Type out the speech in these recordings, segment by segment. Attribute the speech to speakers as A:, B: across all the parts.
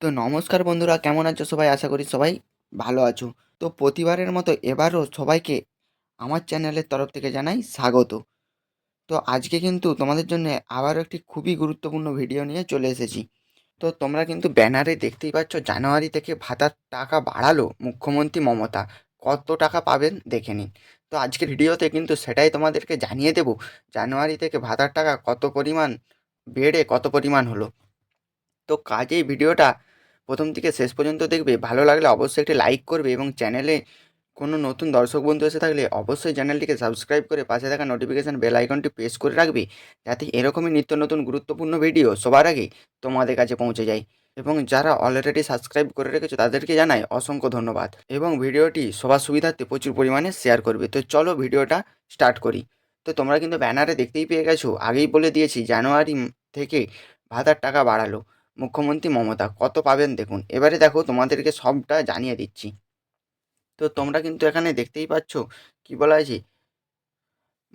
A: তো নমস্কার বন্ধুরা, কেমন আছো সবাই? আশা করি সবাই ভালো আছো। তো প্রতিবারের মতো এবারও সবাইকে আমার চ্যানেলের তরফ থেকে জানাই স্বাগত। তো আজকে কিন্তু তোমাদের জন্য আবারও একটি খুবই গুরুত্বপূর্ণ ভিডিও নিয়ে চলে এসেছি। তো তোমরা কিন্তু ব্যানারে দেখতেই পাচ্ছ, জানুয়ারি থেকে ভাতার টাকা বাড়ালো মুখ্যমন্ত্রী মমতা। কত টাকা পাবেন দেখে নিন। তো আজকের ভিডিওতে কিন্তু সেটাই তোমাদেরকে জানিয়ে দেব, জানুয়ারি থেকে ভাতার টাকা কত পরিমাণ বেড়ে কত পরিমাণ হলো। তো কাজেই ভিডিওটা প্রথম থেকে শেষ পর্যন্ত দেখবে। ভালো লাগলে অবশ্যই একটি লাইক করবে এবং চ্যানেলে কোনো নতুন দর্শক বন্ধু এসে থাকলে অবশ্যই চ্যানেলটিকে সাবস্ক্রাইব করে পাশে থাকা নোটিফিকেশান বেল আইকনটি প্রেস করে রাখবে, যাতে এরকমই নিত্য নতুন গুরুত্বপূর্ণ ভিডিও সবার আগে তোমাদের কাছে পৌঁছে যায়। এবং যারা অলরেডি সাবস্ক্রাইব করে রেখেছো তাদেরকে জানাই অসংখ্য ধন্যবাদ, এবং ভিডিওটি সবার সুবিধার্থে প্রচুর পরিমাণে শেয়ার করবে। তো চলো ভিডিওটা স্টার্ট করি। তো তোমরা কিন্তু ব্যানারে দেখতেই পেয়ে গেছো, আগেই বলে দিয়েছি জানুয়ারি থেকে ভাতার টাকা বাড়ালো মুখ্যমন্ত্রী মমতা। কত পাবেন দেখুন। এবারে দেখো তোমাদেরকে সবটা জানিয়ে দিচ্ছি। তো তোমরা কিন্তু এখানে দেখতেই পাচ্ছ কি বলা হয়েছে,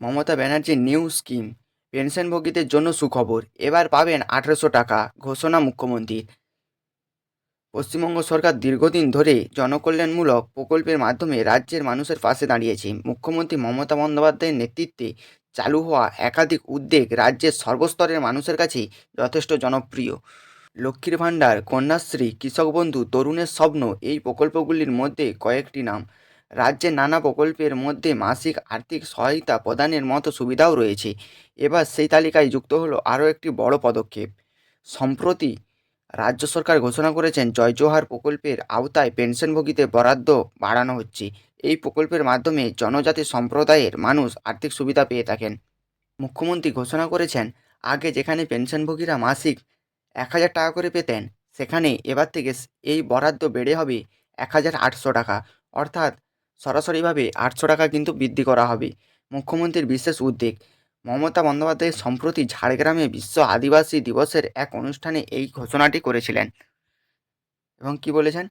A: মমতা ব্যানার্জির নিউ স্কিম, পেনশনভোগীদের জন্য সুখবর, এবার পাবেন 1800 টাকা, ঘোষণা মুখ্যমন্ত্রীর। পশ্চিমবঙ্গ সরকার দীর্ঘদিন ধরে জনকল্যাণমূলক প্রকল্পের মাধ্যমে রাজ্যের মানুষের পাশে দাঁড়িয়েছে। মুখ্যমন্ত্রী মমতা বন্দ্যোপাধ্যায়ের নেতৃত্বে চালু হওয়া একাধিক উদ্যোগ রাজ্যের সর্বস্তরের মানুষের কাছে যথেষ্ট জনপ্রিয়। লক্ষ্মীর ভাণ্ডার, কন্যাশ্রী, কৃষক বন্ধু, তরুণের স্বপ্ন, এই প্রকল্পগুলির মধ্যে কয়েকটি নাম। রাজ্যের নানা প্রকল্পের মধ্যে মাসিক আর্থিক সহায়তা প্রদানের মতো সুবিধাও রয়েছে। এবার সেই তালিকায় যুক্ত হলো আরও একটি বড় পদক্ষেপ। সম্প্রতি রাজ্য সরকার ঘোষণা করেছেন, জয় জোহার প্রকল্পের আওতায় পেনশনভোগীদের বরাদ্দ বাড়ানো হচ্ছে। এই প্রকল্পের মাধ্যমে জনজাতি সম্প্রদায়ের মানুষ আর্থিক সুবিধা পেয়ে থাকেন। মুখ্যমন্ত্রী ঘোষণা করেছেন, আগে যেখানে পেনশনভোগীরা মাসিক 1000 টাকা করে পেতেন, সেখানে এবার থেকে এই বরাদ্দ বেড়ে হবে 1800 টাকা। অর্থাৎ সরাসরিভাবে 800 টাকা কিন্তু বৃদ্ধি করা হবে। মুখ্যমন্ত্রীর বিশেষ উদ্যোগ। মমতা বন্দ্যোপাধ্যায় সম্প্রতি ঝাড়গ্রামে বিশ্ব আদিবাসী দিবসের এক অনুষ্ঠানে এই ঘোষণাটি করেছিলেন। এবং কি বলেছেন,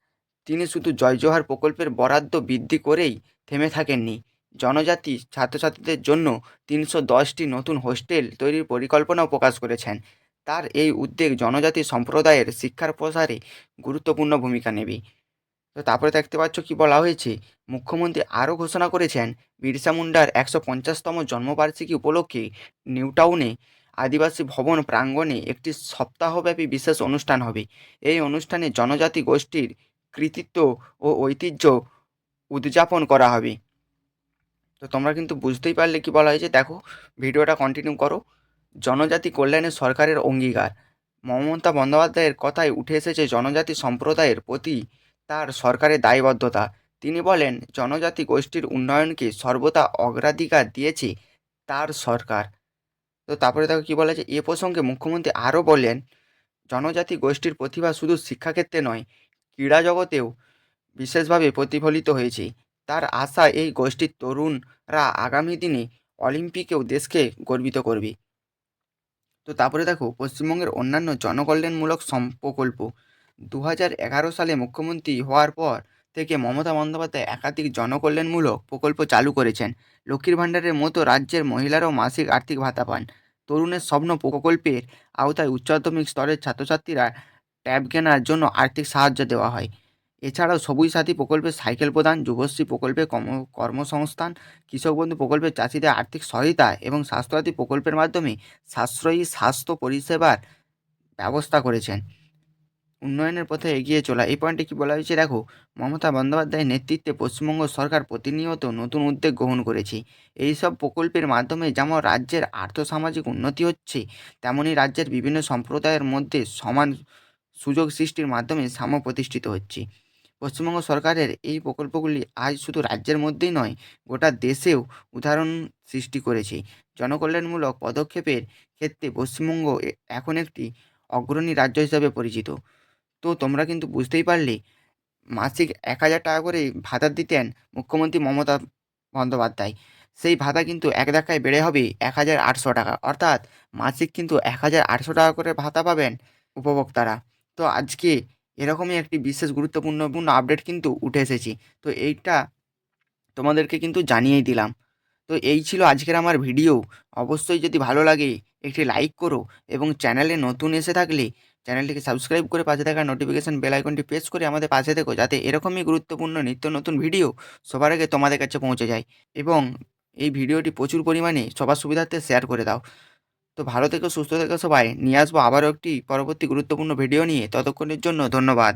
A: তিনি শুধু জয় জোহার প্রকল্পের বরাদ্দ বৃদ্ধি করেই থেমে থাকেননি। জনজাতি ছাত্রছাত্রীদের জন্য 310টি নতুন হোস্টেল তৈরির পরিকল্পনাও প্রকাশ করেছেন। তার এই উদ্যোগ জনজাতি সম্প্রদায়ের শিক্ষার প্রসারে গুরুত্বপূর্ণ ভূমিকা নেবে। তো তারপরে দেখতে পাচ্ছ কি বলা হয়েছে, মুখ্যমন্ত্রী আরও ঘোষণা করেছেন, বিরসা মুন্ডার 150তম জন্মবার্ষিকী উপলক্ষে নিউ টাউনে আদিবাসী ভবন প্রাঙ্গণে একটি সপ্তাহব্যাপী বিশেষ অনুষ্ঠান হবে। এই অনুষ্ঠানে জনজাতি গোষ্ঠীর কৃতিত্ব ও ঐতিহ্য উদযাপন করা হবে। তো তোমরা কিন্তু বুঝতেই পারলে কি বলা হয়েছে। দেখো ভিডিওটা কন্টিনিউ করো। জনজাতি কল্যাণে সরকারের অঙ্গীকার। মমতা বন্দ্যোপাধ্যায়ের কথায় উঠে এসেছে জনজাতি সম্প্রদায়ের প্রতি তার সরকারের দায়বদ্ধতা। তিনি বলেন, জনজাতি গোষ্ঠীর উন্নয়নকে সর্বদা অগ্রাধিকার দিয়েছে তার সরকার। তো তারপরে দেখো কী বলা যায়, এ প্রসঙ্গে মুখ্যমন্ত্রী আরও বলেন, জনজাতি গোষ্ঠীর প্রতিভা শুধু শিক্ষাক্ষেত্রে নয়, ক্রীড়া জগতেও বিশেষভাবে প্রতিফলিত হয়েছে। তার আশা, এই গোষ্ঠীর তরুণরা আগামী দিনে অলিম্পিকেও দেশকে গর্বিত করবে। তো তারপরে দেখো পশ্চিমবঙ্গের অন্যান্য জনকল্যাণমূলক প্রকল্প। 2011 সালে মুখ্যমন্ত্রী হওয়ার পর থেকে মমতা বন্দ্যোপাধ্যায় একাধিক জনকল্যাণমূলক প্রকল্প চালু করেছেন। লক্ষ্মীর ভাণ্ডারের মতো রাজ্যের মহিলারাও মাসিক আর্থিক ভাতা পান। তরুণের স্বপ্ন প্রকল্পের আওতায় উচ্চ মাধ্যমিক স্তরের ছাত্রছাত্রীরা ট্যাব কেনার জন্য আর্থিক সাহায্য দেওয়া হয়। এছাড়াও সবুজ সাথী প্রকল্পে সাইকেল প্রদান, যুবশ্রী প্রকল্পে কর্মসংস্থান, কৃষক বন্ধু প্রকল্পে চাষিদের আর্থিক সহায়তা এবং স্বাস্থ্যসাথী প্রকল্পের মাধ্যমে সাশ্রয়ী স্বাস্থ্য পরিষেবার ব্যবস্থা করেছেন। উন্নয়নের পথে এগিয়ে চলা, এই পয়েন্টে কী বলা হয়েছে দেখো, মমতা বন্দ্যোপাধ্যায়ের নেতৃত্বে পশ্চিমবঙ্গ সরকার প্রতিনিয়ত নতুন উদ্যোগ গ্রহণ করেছে। এইসব প্রকল্পের মাধ্যমে যেমন রাজ্যের আর্থসামাজিক উন্নতি হচ্ছে, তেমনই রাজ্যের বিভিন্ন সম্প্রদায়ের মধ্যে সমান সুযোগ সৃষ্টির মাধ্যমে সাম্য প্রতিষ্ঠিত হচ্ছে। পশ্চিমবঙ্গ সরকারের এই প্রকল্পগুলি আজ শুধু রাজ্যের মধ্যেই নয়, গোটা দেশেও উদাহরণ সৃষ্টি করেছে। জনকল্যাণমূলক পদক্ষেপের ক্ষেত্রে পশ্চিমবঙ্গ এখন একটি অগ্রণী রাজ্য হিসাবে পরিচিত। তো তোমরা কিন্তু বুঝতেই পারলে, মাসিক 1000 টাকা করে ভাতা দিতেন মুখ্যমন্ত্রী মমতা বন্দ্যোপাধ্যায়। সেই ভাতা কিন্তু এক ধাক্কায় বেড়ে হবে 1800 টাকা। অর্থাৎ মাসিক কিন্তু 1800 টাকা করে ভাতা পাবেন উপভোক্তারা। তো আজকে এরকমই একটি বিশেষ গুরুত্বপূর্ণ আপডেট কিন্তু উঠে এসেছে। তো এইটা তোমাদেরকে কিন্তু জানিয়েই দিলাম। তো এই ছিল আজকের আমার ভিডিও। অবশ্যই যদি ভালো লাগে একটি লাইক করো, এবং চ্যানেলে নতুন এসে থাকলে চ্যানেলটিকে সাবস্ক্রাইব করে পাশে থাকা নোটিফিকেশন বেল আইকনটি প্রেস করে আমাদের পাশে থেকো, যাতে এরকমই গুরুত্বপূর্ণ নিত্য নতুন ভিডিও সবার আগে তোমাদের কাছে পৌঁছে যায়। এবং এই ভিডিওটি প্রচুর পরিমাণে সবার সুবিধার্থে শেয়ার করে দাও। তো ভালো থেকো, সুস্থ থেকো সবাই। নিয়ে আসবো আবারও একটি পরবর্তী গুরুত্বপূর্ণ ভিডিও নিয়ে। ততক্ষণের জন্য ধন্যবাদ।